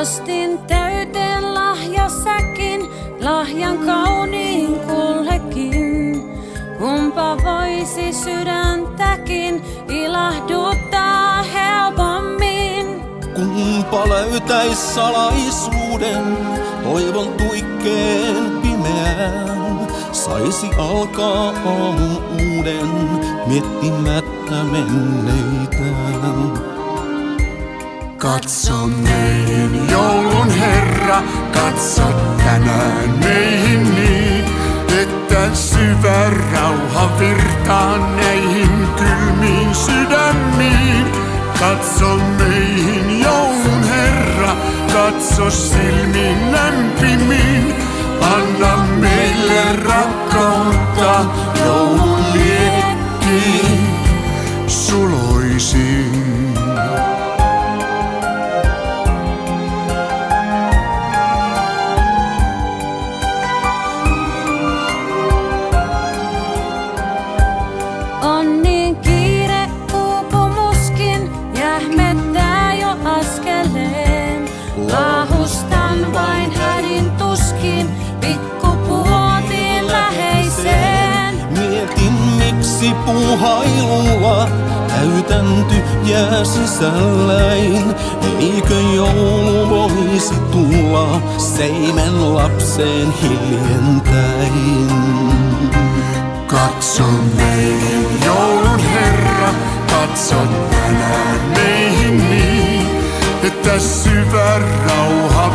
Ostin täyteen lahjasäkin, lahjan kauniin kullekin. Kumpa voisi sydäntäkin ilahduttaa helpommin? Kumpa löytäis salaisuuden toivon tuikkeen pimeään, saisi alkaa aamun uuden miettimättä menneitään. Katso meihin, joulun Herra, katso tänään meihin niin, että syvä rauha virtaa näihin kylmiin sydämiin. Katso meihin, joulun Herra, katso silmin lämpimiin. Anna meille rakkautta joulun liekkiin suloisiin. On niin kiire, uupumuskin jähmettää jo askeleen. Laahustan vain hädin tuskin pikkupuotiin läheiseen. Mietin miksi puuhailulla täytän tyhjää sisälläin. Eikö joulu voisi tulla seimen lapseen hiljentäin? Katso meihin, joulun Herra, katso tänään meihin niin, että syvä rauha